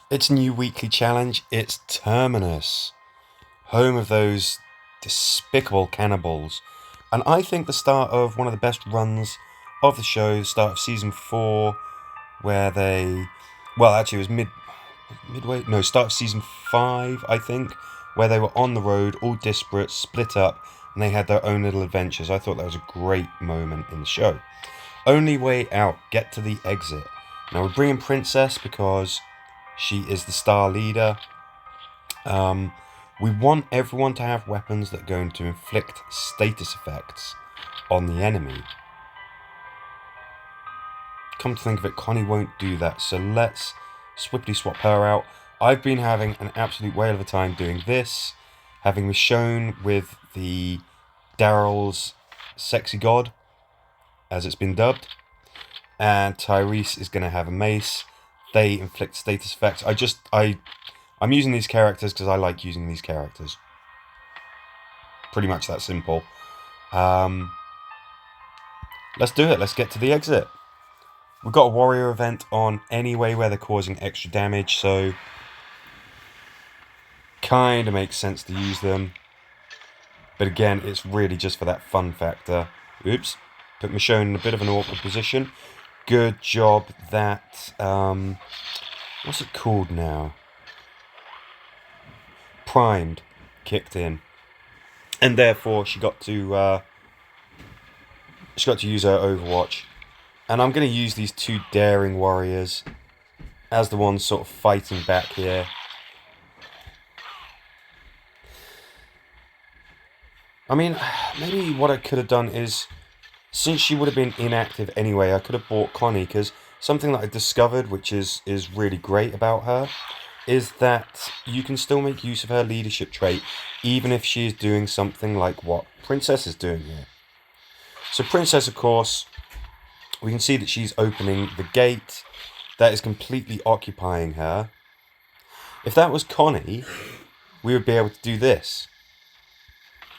Its new weekly challenge, it's Terminus, home of those despicable cannibals. And I think the start of one of the best runs of the show, start of season 4, where they, well, actually it was midway, no, start of season 5, I think, where they were on the road, all disparate, split up, and they had their own little adventures. I thought that was a great moment in the show. Only way out, get to the exit. Now we're bringing Princess because she is the star leader. We want everyone to have weapons that are going to inflict status effects on the enemy. Come to think of it, Connie won't do that, so let's swiftly swap her out. I've been having an absolute whale of a time doing this, having shown with the Daryl's Sexy God, as it's been dubbed, and Tyrese is going to have a mace. They inflict status effects. I'm using these characters because I like using these characters. Pretty much that simple. Let's do it. Let's get to the exit. We've got a warrior event on anyway where they're causing extra damage, so kind of makes sense to use them. But again, it's really just for that fun factor. Oops. Put Michonne in a bit of an awkward position. Good job that... what's it called now? Primed kicked in. And therefore she got to use her Overwatch. And I'm going to use these two daring warriors as the ones sort of fighting back here. I mean, maybe what I could have done is, since she would have been inactive anyway, I could have bought Connie, because something that I discovered, which is really great about her, is that you can still make use of her leadership trait, even if she is doing something like what Princess is doing here. So Princess, of course, we can see that she's opening the gate. That is completely occupying her. If that was Connie, we would be able to do this.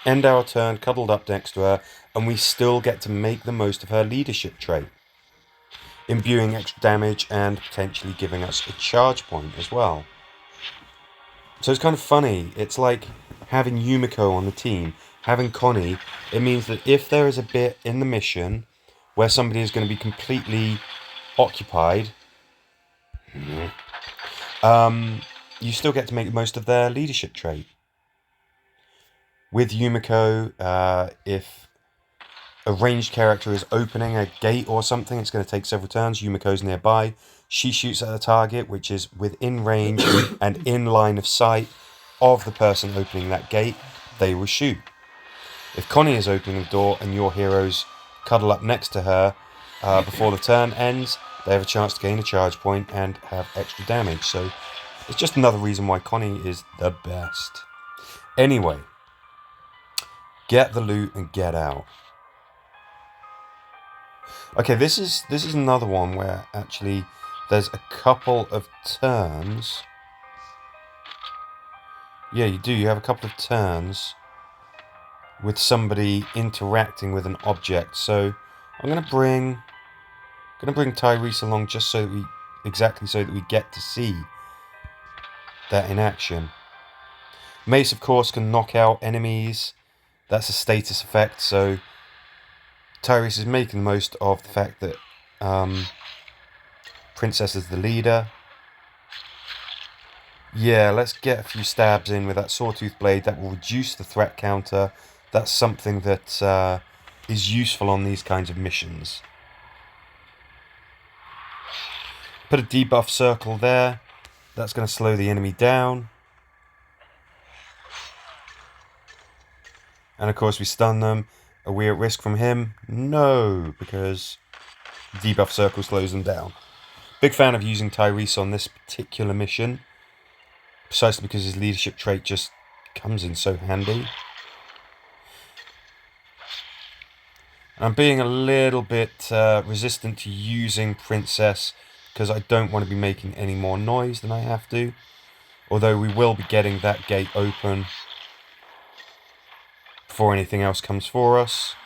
End our turn, cuddled up next to her, and we still get to make the most of her leadership trait, imbuing extra damage and potentially giving us a charge point as well. So it's kind of funny. It's like having Yumiko on the team, having Connie. It means that if there is a bit in the mission where somebody is going to be completely occupied, you still get to make the most of their leadership trait. With Yumiko, if a ranged character is opening a gate or something, it's going to take several turns. Yumiko's nearby. She shoots at a target which is within range and in line of sight of the person opening that gate. They will shoot. If Connie is opening the door and your heroes cuddle up next to her before the turn ends, they have a chance to gain a charge point and have extra damage. So it's just another reason why Connie is the best. Anyway, get the loot and get out. Okay, this is another one where actually there's a couple of turns. Yeah, you do. You have a couple of turns with somebody interacting with an object. So I'm gonna bring Tyrese along just so that we get to see that in action. Mace, of course, can knock out enemies. That's a status effect, so Tyrese is making the most of the fact that Princess is the leader. Yeah, let's get a few stabs in with that sawtooth blade. That will reduce the threat counter. That's something that is useful on these kinds of missions. Put a debuff circle there. That's going to slow the enemy down. And of course we stun them. Are we at risk from him? No, because debuff circle slows them down. Big fan of using Tyrese on this particular mission, precisely because his leadership trait just comes in so handy. And I'm being a little bit resistant to using Princess because I don't want to be making any more noise than I have to. Although we will be getting that gate open before anything else comes for us.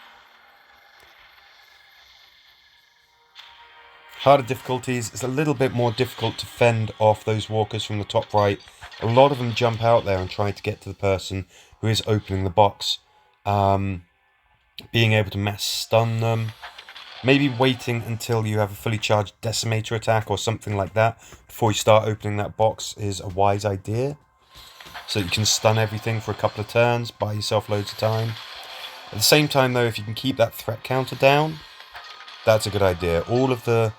Harder difficulties, it's a little bit more difficult to fend off those walkers from the top right. A lot of them jump out there and try to get to the person who is opening the box. Being able to mass stun them. Maybe waiting until you have a fully charged decimator attack or something like that before you start opening that box is a wise idea. So that you can stun everything for a couple of turns, buy yourself loads of time. At the same time though, if you can keep that threat counter down, that's a good idea. All of the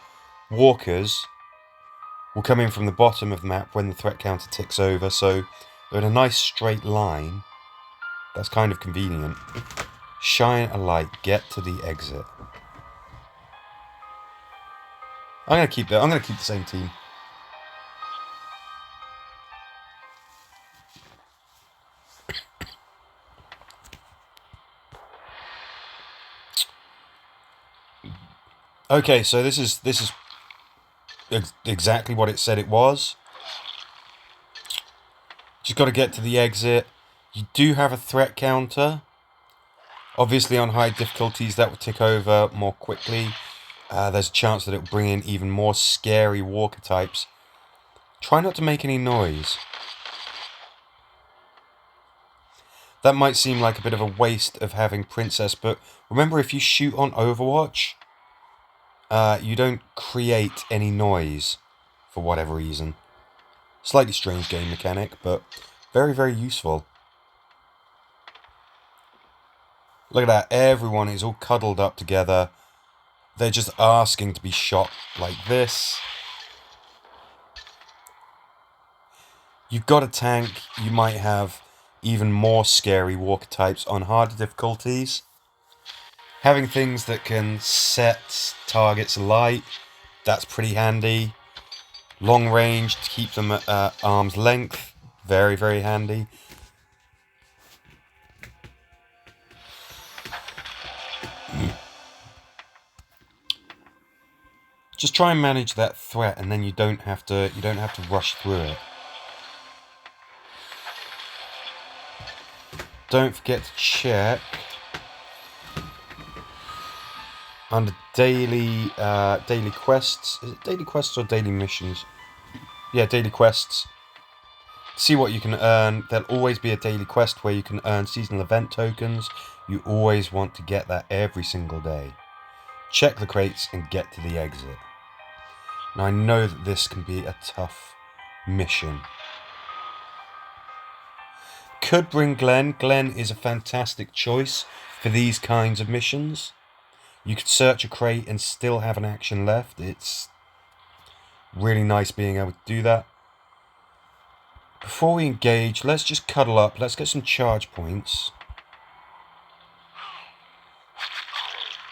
walkers will come in from the bottom of the map when the threat counter ticks over, so they're in a nice straight line. That's kind of convenient. Shine a light, get to the exit. I'm gonna keep the same team. Okay, so this is exactly what it said it was. Just got to get to the exit. You do have a threat counter. Obviously on high difficulties that will tick over more quickly. There's a chance that it will bring in even more scary walker types. Try not to make any noise. That might seem like a bit of a waste of having Princess, but remember if you shoot on Overwatch, you don't create any noise for whatever reason. Slightly strange game mechanic, but very, very useful. Look at that, everyone is all cuddled up together. They're just asking to be shot like this. You've got a tank, you might have even more scary walker types on harder difficulties. Having things that can set targets alight, that's pretty handy. Long range to keep them at arm's length, very, very handy. Just try and manage that threat, and then you don't have to rush through it. Don't forget to check under daily quests. Is it daily quests or daily missions? Yeah, daily quests. See what you can earn. There'll always be a daily quest where you can earn seasonal event tokens. You always want to get that every single day. Check the crates and get to the exit. Now I know that this can be a tough mission. Could bring Glenn. Glenn is a fantastic choice for these kinds of missions. You could search a crate and still have an action left. It's really nice being able to do that. Before we engage, let's just cuddle up. Let's get some charge points.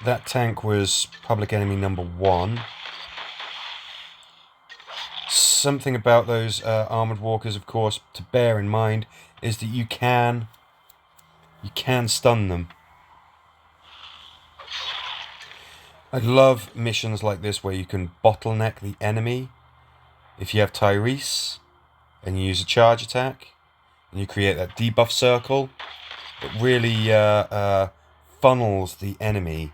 That tank was public enemy number 1. Something about those armoured walkers, of course, to bear in mind is that you can stun them. I love missions like this where you can bottleneck the enemy. If you have Tyrese and you use a charge attack and you create that debuff circle, it really funnels the enemy.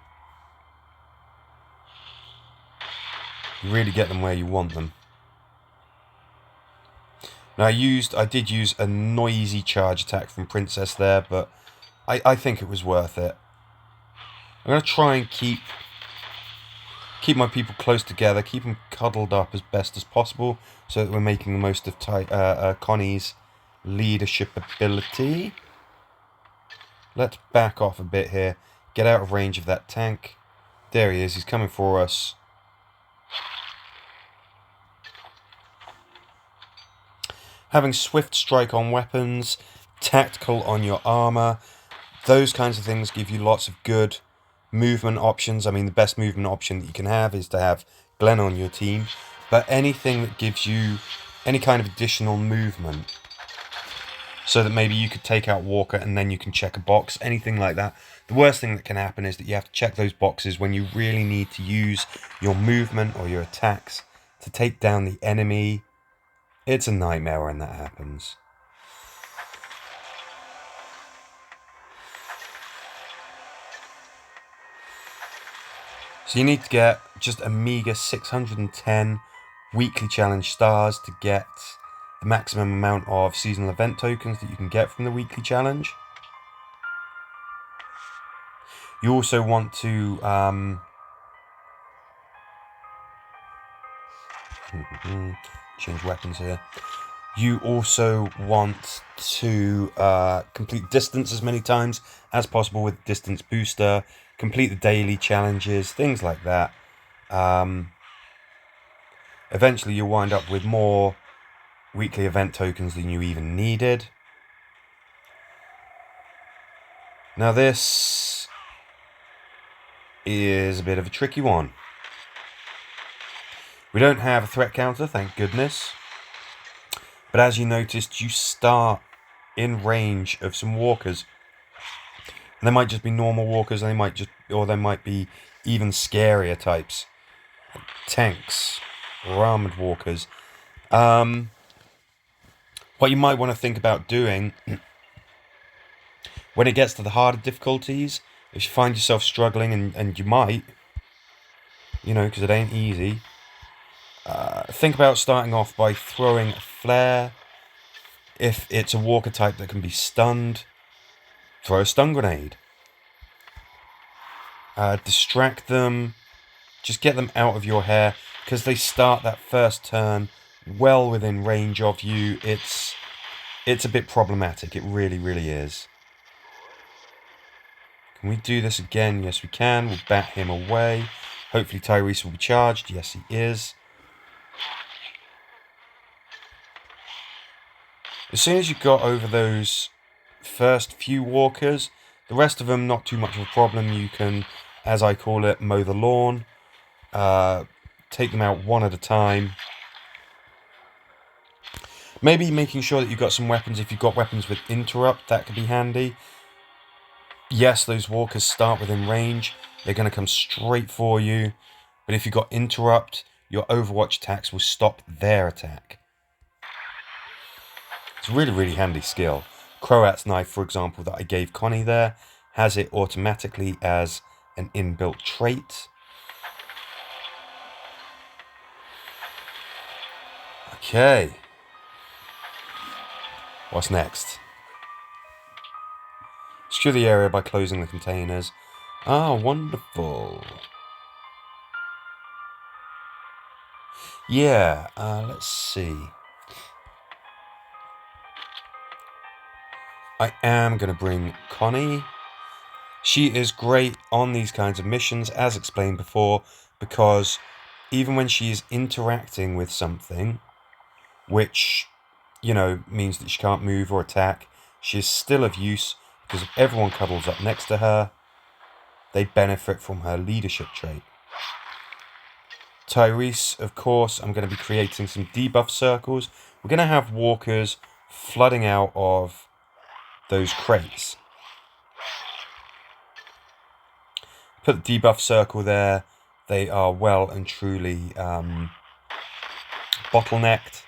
You really get them where you want them. Now I did use a noisy charge attack from Princess there, but I think it was worth it. I'm going to try and keep my people close together, keep them cuddled up as best as possible, so that we're making the most of Connie's leadership ability. Let's back off a bit here, get out of range of that tank. There he is, he's coming for us. Having swift strike on weapons, tactical on your armor, those kinds of things give you lots of good movement options. I mean, the best movement option that you can have is to have Glenn on your team, but anything that gives you any kind of additional movement, so that maybe you could take out Walker and then you can check a box, anything like that. The worst thing that can happen is that you have to check those boxes when you really need to use your movement or your attacks to take down the enemy. It's a nightmare when that happens. So you need to get just a meager 610 weekly challenge stars to get the maximum amount of seasonal event tokens that you can get from the weekly challenge. You also want to change weapons here. You also want to complete distance as many times as possible with distance booster, complete the daily challenges, things like that. Eventually you'll wind up with more weekly event tokens than you even needed. Now this is a bit of a tricky one. We don't have a threat counter, thank goodness. But as you noticed, you start in range of some walkers. And they might just be normal walkers, and they might be even scarier types. Tanks or armored walkers. What you might want to think about doing when it gets to the harder difficulties, if you find yourself struggling, and you might, because it ain't easy, think about starting off by throwing a flare. If it's a walker type that can be stunned, throw a stun grenade. Distract them. Just get them out of your hair, because they start that first turn well within range of you. It's a bit problematic. It really, really is. Can we do this again? Yes, we can. We'll bat him away. Hopefully Tyrese will be charged. Yes, he is. As soon as you got over those first few walkers, the rest of them not too much of a problem. You can, as I call it, mow the lawn. Take them out one at a time. Maybe making sure that you've got some weapons. If you've got weapons with interrupt, that could be handy. Yes, those walkers start within range. They're going to come straight for you. But if you've got interrupt, your Overwatch attacks will stop their attack. It's a really, really handy skill. Croat's knife, for example, that I gave Connie there, has it automatically as an inbuilt trait. Okay. What's next? Secure the area by closing the containers. Ah, wonderful. Yeah, let's see. I am going to bring Connie. She is great on these kinds of missions, as explained before, because even when she is interacting with something, which, means that she can't move or attack, she is still of use, because if everyone cuddles up next to her, they benefit from her leadership trait. Tyrese, of course, I'm going to be creating some debuff circles. We're going to have walkers flooding out of those crates. Put the debuff circle there. They are well and truly bottlenecked,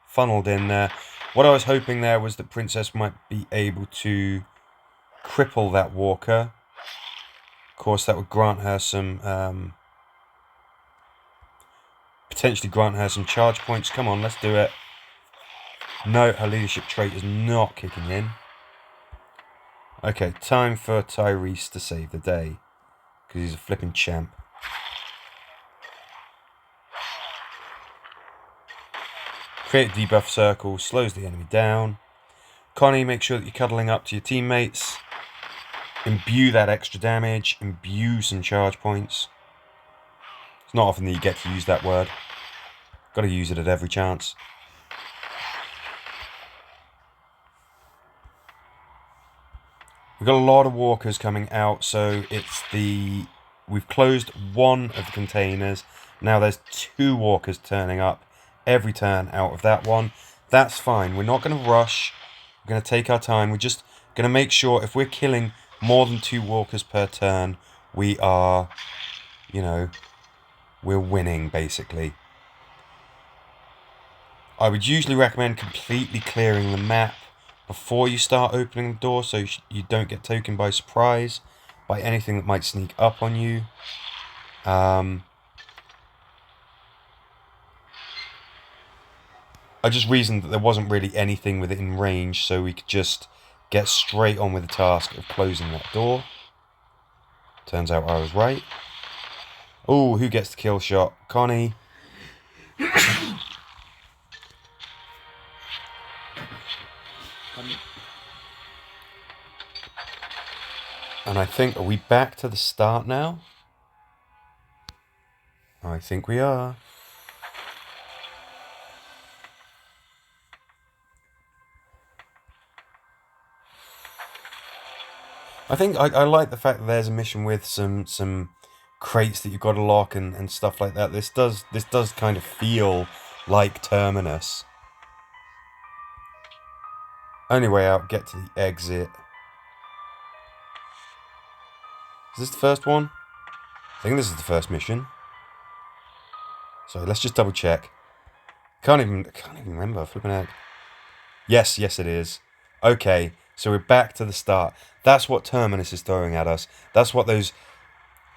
funneled in there. What I was hoping there was that Princess might be able to cripple that walker. Of course, that would grant her some, potentially grant her some charge points. Come on, let's do it. No, her leadership trait is not kicking in. Okay, time for Tyrese to save the day, because he's a flipping champ. Create a debuff circle, slows the enemy down. Connie, make sure that you're cuddling up to your teammates. Imbue that extra damage, imbue some charge points. It's not often that you get to use that word. Got to use it at every chance. We've got a lot of walkers coming out, so we've closed one of the containers. Now there's 2 walkers turning up every turn out of that one. That's fine. We're not going to rush. We're going to take our time. We're just going to make sure if we're killing more than 2 walkers per turn, we are, we're winning, basically. I would usually recommend completely clearing the map before you start opening the door, so you don't get taken by surprise by anything that might sneak up on you. I just reasoned that there wasn't really anything within range, so we could just get straight on with the task of closing that door. Turns out I was right. Oh, who gets the kill shot? Connie. And I think, are we back to the start now? I think we are. I think I like the fact that there's a mission with some crates that you've got to lock and stuff like that. This does kind of feel like Terminus. Only way out, get to the exit. Is this the first one? I think this is the first mission. So let's just double check. Can't even remember. Flipping out. Yes, it is. Okay, so we're back to the start. That's what Terminus is throwing at us. That's what those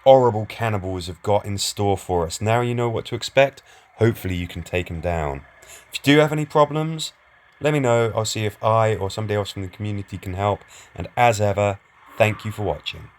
horrible cannibals have got in store for us. Now you know what to expect. Hopefully you can take them down. If you do have any problems, let me know. I'll see if I or somebody else from the community can help. And as ever, thank you for watching.